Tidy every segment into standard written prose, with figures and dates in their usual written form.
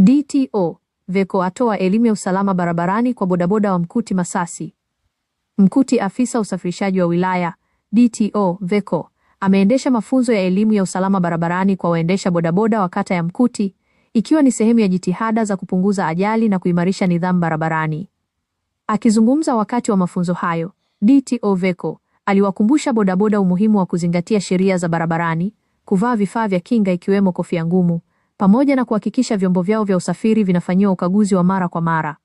DTO Veko atoa elimu ya usalama barabarani kwa bodaboda wa Mkuti Masasi. Mkuti, afisa usafirishaji wa wilaya DTO Veko, ameendesha mafunzo ya elimu ya usalama barabarani kwa waendesha bodaboda wa kata ya Mkuti, ikiwa ni sehemu ya jitihada za kupunguza ajali na kuimarisha nidhamu barabarani. Akizungumza wakati wa mafunzo hayo, DTO Veko aliwakumbusha bodaboda umuhimu wa kuzingatia sheria za barabarani, kuvaa vifaa vya kinga ikiwemo kofia ngumu, pamoja na kuhakikisha vyombo vyao vya usafiri vinafanyiwa ukaguzi wa mara kwa mara.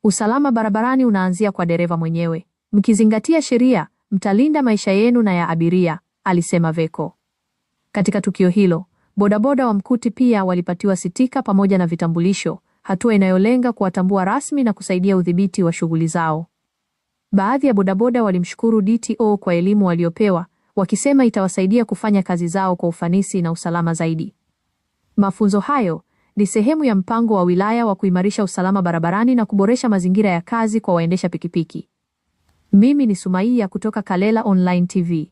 Usalama barabarani unaanzia kwa dereva mwenyewe. Mkizingatia sheria, mtalinda maisha yenu na ya abiria, alisema Veko. Katika tukio hilo, bodaboda wa Mkuti pia walipatiwa sitika pamoja na vitambulisho, hatua inayolenga kuwatambua rasmi na kusaidia udhibiti wa shughuli zao. Baadhi ya bodaboda walimshukuru DTO kwa elimu waliopewa, wakisema itawasaidia kufanya kazi zao kwa ufanisi na usalama zaidi. Mafunzo hayo ni sehemu ya mpango wa wilaya wa kuimarisha usalama barabarani na kuboresha mazingira ya kazi kwa waendesha pikipiki. Mimi ni Sumaia kutoka Kalela Online TV.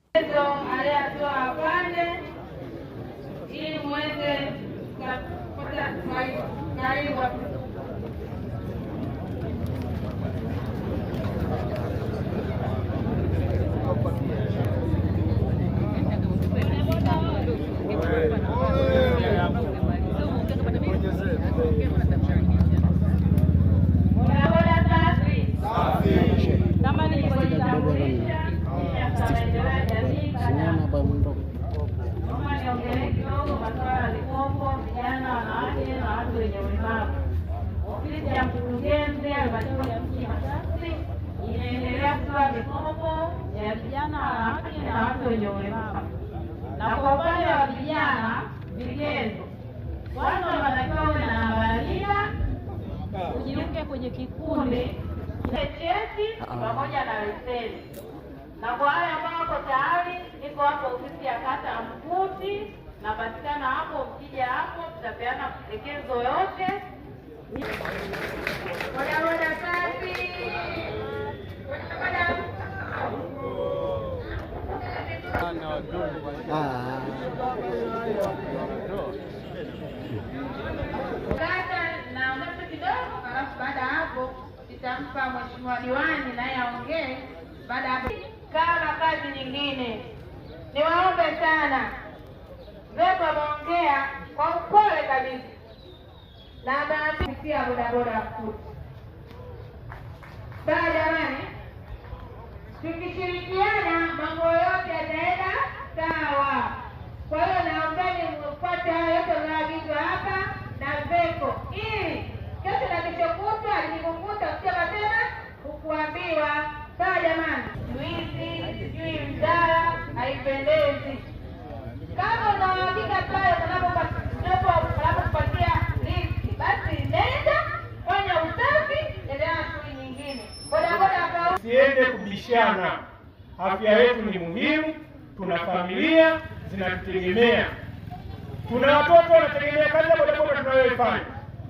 Ofisi ya mkurugenzi halmashauri ya mji Masasi inaendelea kutoa mikopo ya vijana, wanawake na watu wenye ulemavu. Na kwa upande wa vijana, vigezo: kwanza wanatakiwa uwe na namba NIDA, ujiunge kwenye kikundi, cheti pamoja na leseni. Na kwa wale ambao wako tayari, niko hapo ofisi ya kata ya Mkuti, napatikana hapo. Mkija hapo tutapeana maelekezo yote. Bodaboda safi. Na mtu kidogo, halafu baada hapo nitampa mheshimiwa diwani naye aongee. Baada hapo kama kazi nyingine, niwaombe sana, Veko ameongea kwa upole kabisa na ameambia bodaboda Mkuti. Sawa jamani, tukishirikiana mambo yote yataenda sawa. Kwa hiyo naombeni mfuate hayo yote mnaagizwa hapa na Veko, ili kesho na kesho kutwa nikikukuta usema tena hukuambiwa. Sawa jamani, juizi sijui mdala haipendezi. Kama unawakika pale unapopatia riski, basi nenda fanya usafi, endelea na shughuli nyingine. Bodaboda siende kubishana. Afya yetu ni muhimu, tuna familia zinatutegemea, tuna watoto wanategemea kazi ya bodaboda tunayoifanya,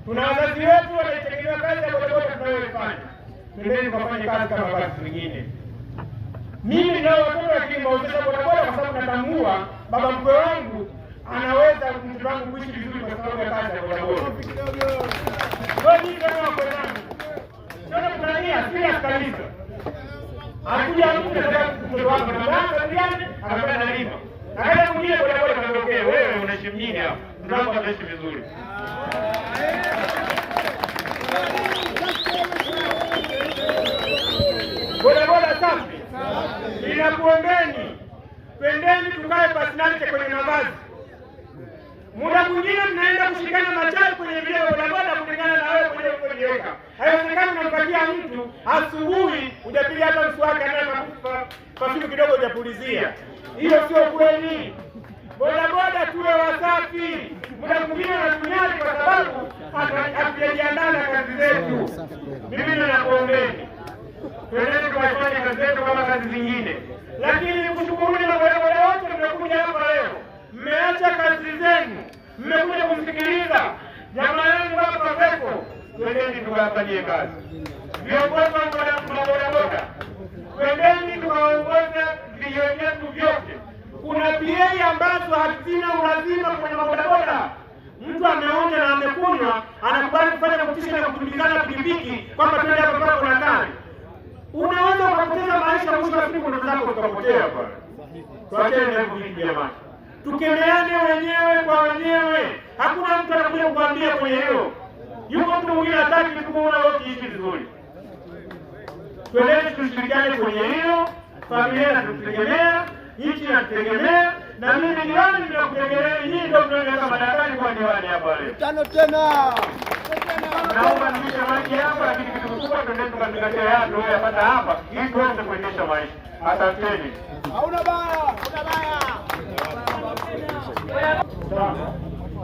tuna wazazi wetu wanategemea kazi ya bodaboda tunayoifanya. Twendeni tukafanye kazi kama kazi zingine. Mimi ninao watoto lakini naozesha bodaboda kwa sababu natambua baba mkwe wangu anaweza mtoto wangu kuishi vizuri kwa sababu ya kazi ya bodaboda. Kwa hiyo ndio wako wangu. Sasa tunania sisi kabisa. Akuja mtu anataka mtoto wangu na baba ndiye anapenda nalima. Akaja mwingine bodaboda kanatokea, wewe unaishi mjini hapo. Mtoto wangu anaishi vizuri. Bodaboda safi. Ninakuombeni, pendeni tukae personality kwenye mavazi. Muda mwingine mnaenda kushikana machai kwenye vile bodaboda kulingana na wewe kwenye kujiweka. Haiwezekani unampatia mtu asubuhi hujapiga hata mswaki na perfume kidogo hujapulizia. Hiyo sio kweli. Bodaboda tuwe wasafi. Muda mwingine tunatunyali kwa sababu hatujajiandaa na kazi zetu. Mimi ninakuombeni, twendeni tukafanye kazi zetu kama kazi zingine. Lakini nikushukuruni na bodaboda wote mmekuja hapa leo. Mmeacha kazi zenu, mmekuja kumsikiliza jamaa yangu hapa Veko. Twendeni tukafanyie kazi. Viongozi wa bodaboda, twendeni tukaongoze vilio vyetu vyote. Kuna PA ambazo hazina ulazima kwenye bodaboda. Mtu ameonja na amekunywa, anakubali kufanya kutisha na kukimbizana pikipiki kwamba twende hapa pako na gari. Unaweza ukapoteza maisha, mwisho wa siku ndio zako ukapotea pale. Tuachane na hivi jamani. Tukemeane wenyewe kwa wenyewe. Hakuna mtu anakuja kuambia kwenye hilo. Yuko mtu mwingine hataki kuona wote hivi vizuri. Twendeni tushirikiane kwenye hilo. Familia tunategemea, nchi inategemea, na mimi diwani ninakutegemea. Nyinyi ndio mnaoleta madarakani kwa diwani hapa leo. Tano tena. Naomba nishe maji hapa, lakini kitu kikubwa tuende tukazingatia haya tunayopata hapa ili tuweze kuendesha maisha. Asanteni. Hauna baya, una baya.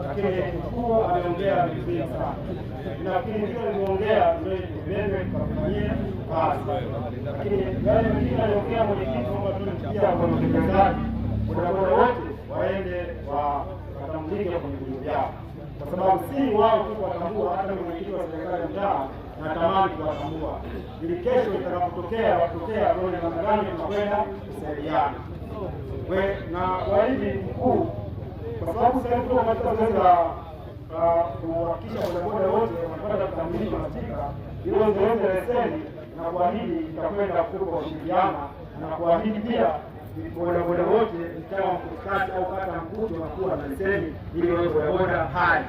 Lakini mkuu ameongea vizuri sana. Lakini ndio nimeongea ndio tukafanyia kazi. Lakini yale mengine aliongea mwenyekiti kwamba tunafikia kwa utekelezaji. Bodaboda wote waende wakatambulike kwenye vituo vyao. Kwa sababu si wao tu watambua, hata mwenyekiti wa serikali ya mtaa natamani kuwatambua. Ili kesho itakapotokea watokea kwa namna gani tunakwenda kusaidiana. Na waahidi mkuu, kwa sababu sasa tuko katika zoezi la kuhakikisha bodaboda wote wanapata kitambulisho katika hilo zoezi la leseni, na kuahidi itakwenda kupa ushirikiano, na kuahidi pia bodaboda wote mtaa Mkutikati au kata Mkuti wanakuwa na leseni ili wawe bodaboda hai.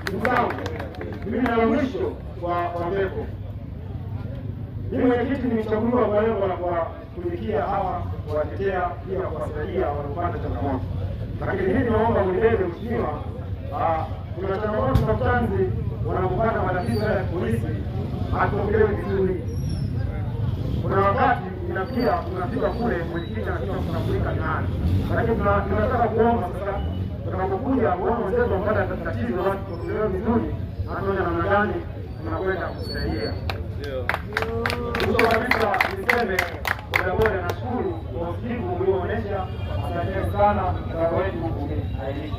Ndugu zangu, mimi na mwisho kwa Veko. Mimi mwenyekiti nimechaguliwa kwa lengo la kutumikia hawa, kuwatetea, pia kuwasaidia wanaopata changamoto. Lakini hii naomba mweleze mheshimiwa, kuna changamoto za utanzi wanapopata matatizo ya polisi, hatuongelewi vizuri. Kuna wakati inafikia tunafika kule mwenyekiti anasema tunafurika nani. Lakini tunataka kuomba sasa tunapokuja kuona wenzetu wapata tatizo watu tuongelewe vizuri, na tuone namna gani tunakwenda kusaidia. Mwisho kabisa niseme bodaboda, nashukuru kwa usikivu ulioonyesha. Asante sana kwa wetu kuainisha.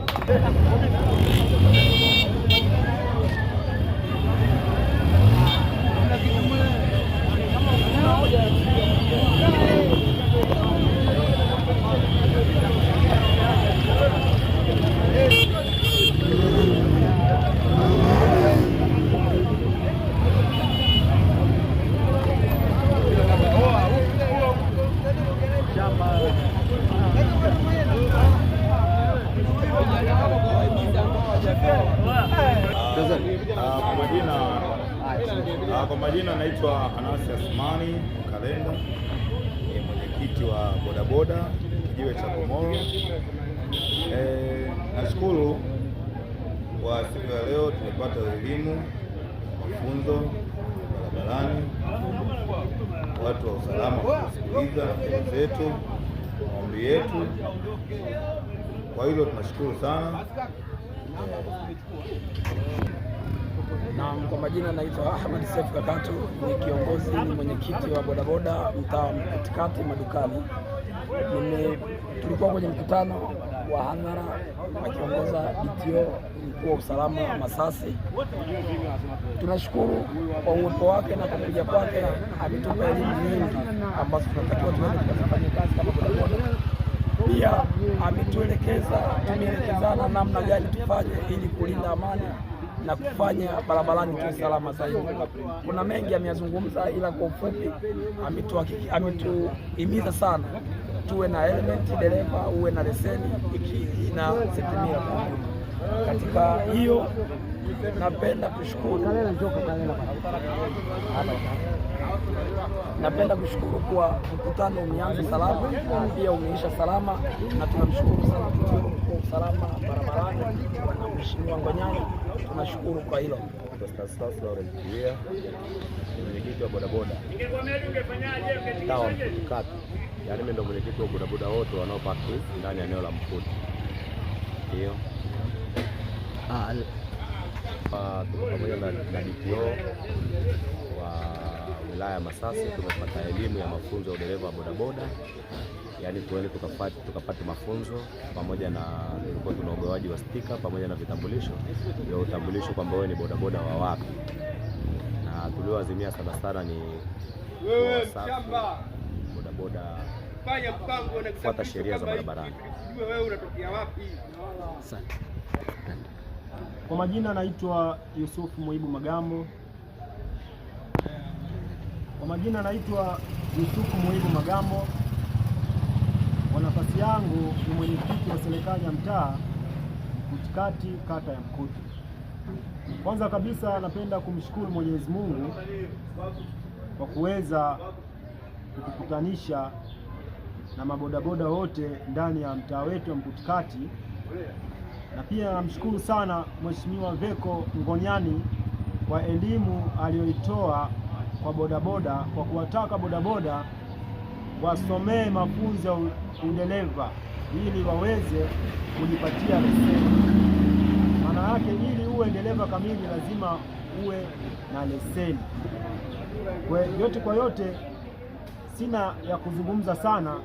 Kwa majina naitwa Anasi Asmani Kalenda, ni mwenyekiti wa bodaboda Kijiwe cha Komoro. Nashukuru kwa siku ya leo tumepata elimu, mafunzo barabarani, watu wa usalama kusikiliza kero zetu, maombi yetu. Kwa hilo tunashukuru sana. Na kwa majina naitwa Ahmed Seif Kakatu, ni kiongozi, ni mwenyekiti wa bodaboda mtaa Mkutikati Madukani. Tulikuwa kwenye mkutano wa hadhara akiongoza DTO mkuu wa usalama Masasi. Tunashukuru kwa uwepo wake na kuja kwake, ametupa elimu nyingi ambazo tunatakiwa tuende kufanya kazi kama bodaboda. Pia tumeelekezana namna gani tufanye ili kulinda amani na kufanya barabarani tuwe salama zaidi. Kuna mengi ameyazungumza, ila kwa ufupi ametuhimiza sana tuwe na helmet, dereva uwe na leseni na setimia. Katika hiyo napenda kushukuru kwa mkutano umeanza salama, pia umeisha salama, na tunamshukuru sana kwa usalama barabarani na Mheshimiwa Ngonyani, tunashukuru kwa hilo. Mwenyekiti wa bodaboda mtaa wa Mkutikati, yaani mimi ndo mwenyekiti wa bodaboda wote wanaopaki ndani ya eneo la Mkuti. Ndio tuko pamoja na DTO wa wilaya ya Masasi. Tumepata elimu ya mafunzo ya udereva wa bodaboda, yaani tuende tukapata mafunzo pamoja na tulikuwa tuna ugawaji wa stika pamoja na vitambulisho vya utambulisho kwamba wewe ni bodaboda wa wapi, na tulioazimia sana ni wasafi bodaboda kufuata sheria za barabarani. Kwa majina naitwa Yusufu Muibu Magambo. Kwa nafasi yangu ni mwenyekiti wa serikali ya mtaa Mkuti Kati, kata ya Mkuti. Kwanza kabisa napenda kumshukuru Mwenyezi Mungu kwa kuweza kukutanisha na mabodaboda wote ndani ya mtaa wetu wa Mkuti Kati, na pia namshukuru sana Mheshimiwa Veko Ngonyani kwa elimu aliyoitoa kwa bodaboda, kwa kuwataka bodaboda wasomee mafunzo ya udereva ili waweze kujipatia leseni. Maana yake ili uwe dereva kamili lazima uwe na leseni. Kwa yote sina ya kuzungumza sana.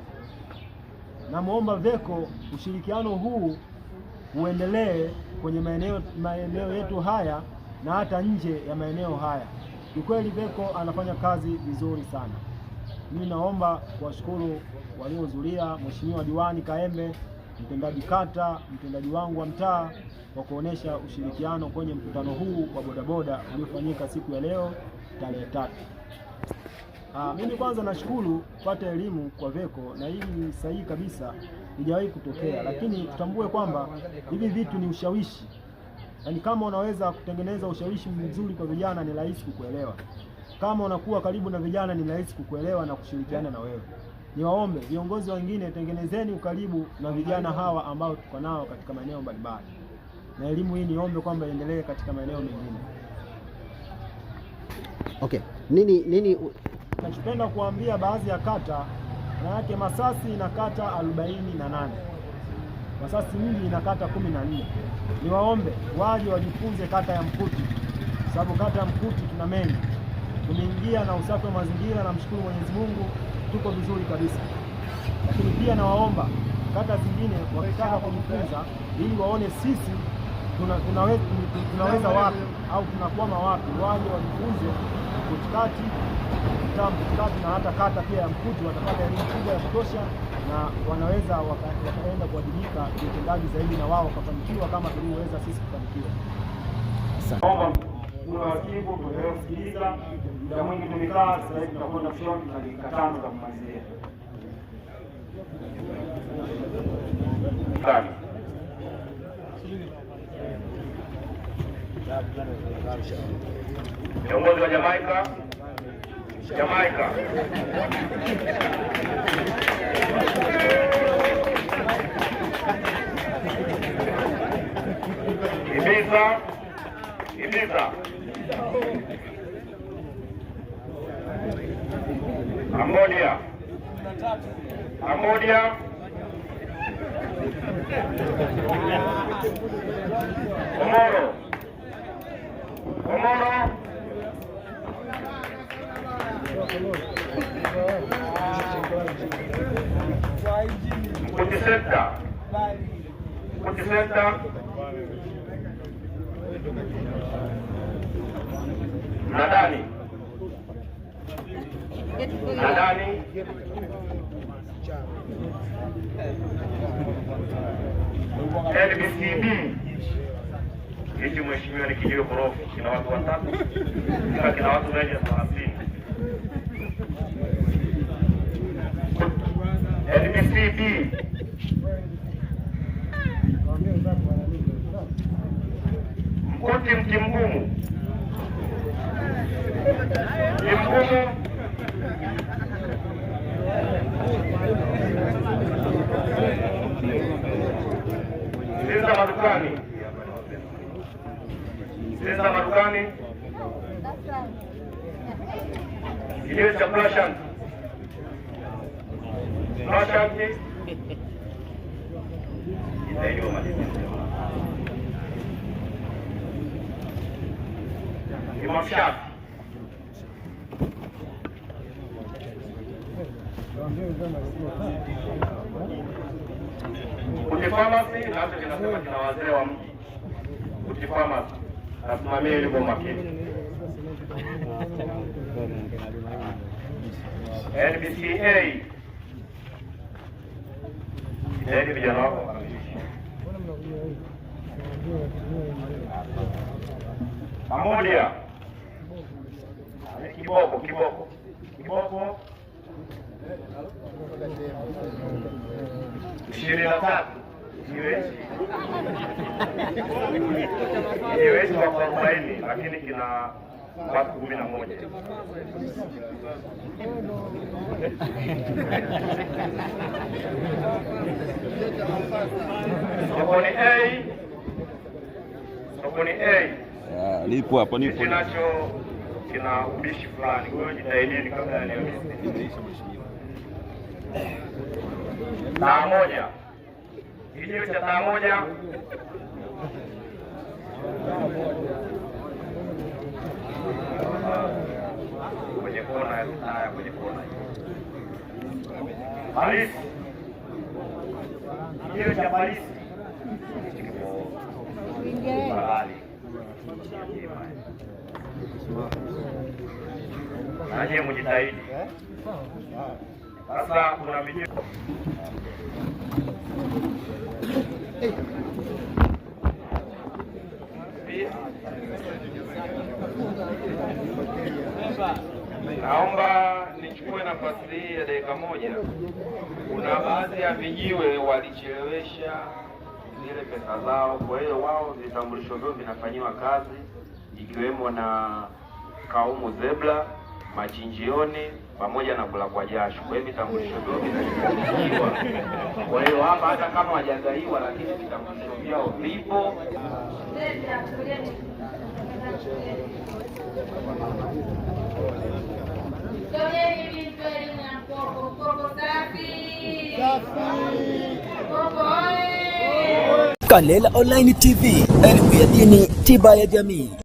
Namuomba Veko ushirikiano huu uendelee kwenye maeneo yetu haya na hata nje ya maeneo haya. Kikweli Veko anafanya kazi vizuri sana. Mimi naomba kuwashukuru waliohudhuria, Mheshimiwa Diwani Kaembe, mtendaji kata, mtendaji wangu wa mtaa kwa kuonesha ushirikiano kwenye mkutano huu wa bodaboda uliofanyika siku ya leo tarehe 3. Mimi kwanza nashukuru kupata elimu kwa Veko, na hili ni sahihi kabisa, haijawahi kutokea, lakini tutambue kwamba hivi vitu ni ushawishi. Yaani kama unaweza kutengeneza ushawishi mzuri kwa vijana ni rahisi kukuelewa. Kama unakuwa karibu na vijana ni rahisi kukuelewa na kushirikiana na wewe. Niwaombe viongozi wengine, tengenezeni ukaribu na vijana hawa ambao tuko nao katika maeneo mbalimbali. Na elimu hii niombe kwamba iendelee katika maeneo mengine. Okay. Nini nachopenda kuambia baadhi ya kata, na yake Masasi ina kata 48. Masasi mji ina kata 14. Niwaombe waje wajifunze kata ya Mkuti, sababu kata ya Mkuti tuna mengi. Tumeingia na usafi wa mazingira, na mshukuru Mwenyezi Mungu tuko vizuri kabisa. Lakini pia nawaomba kata zingine wakitaka kujifunza ili waone sisi tunaweza wapi au tunakwama wapi, waje wajifunze Mkuti Kati, na hata kata pia ya Mkuti watapata elimu kubwa ya kutosha, na wanaweza wakaenda kuadilika kiutendaji zaidi, na wao wakafanikiwa kama tuliweza sisi kufanikiwa. Tunawasibu tuendelee kusikiliza. Muda mwingi tumekaa, sasa hivi tutakwenda kushoto na dakika 5 za kumalizia. Viongozi wa Jamaica. Ibiza. Cambodia. Komoro. Mkuti Center. Nadani. LBCB. Hichi mheshimiwa ni kijio korofi, kina watu watatu, kina watu zaidi ya 30. LBCB. Mkuti mti mgumu. Sasa madukani. Ile cha Plashan. Ndio Imam Shafi. Mkuti Pharmacy nacho kinasema kina wazee wa mji. Mkuti Pharmacy nasimamia ile kwa makini. NBCA jitahidi vijana wako wakamilishe. Pamoja. Kiboko. 23. Kiwezi wa 40 lakini kina watu 11. Sokoni A. Lipo hapo nipo. Kinacho kina ubishi fulani. Kwa hiyo jitahidini kabla ya leo. Saa moja. Kijio cha saa moja. Kwenye kona ya saa kwenye kona. Paris. Kijio cha Paris. Aje mjitahidi. Sasa kuna vijio naomba nichukue nafasi hii ya dakika moja. Kuna baadhi ya vijiwe walichelewesha zile pesa zao, kwa hiyo wao vitambulisho vyao vinafanyiwa kazi, ikiwemo na kaumu zebra, machinjioni pamoja na kula kwa jasho. Kwa hiyo vitambulisho vyao vinashughulikiwa. Kwa hiyo hapa hata kama hawajadaiwa, lakini vitambulisho vyao vipo. Kalela Online TV, elimu ya dini, tiba ya jamii.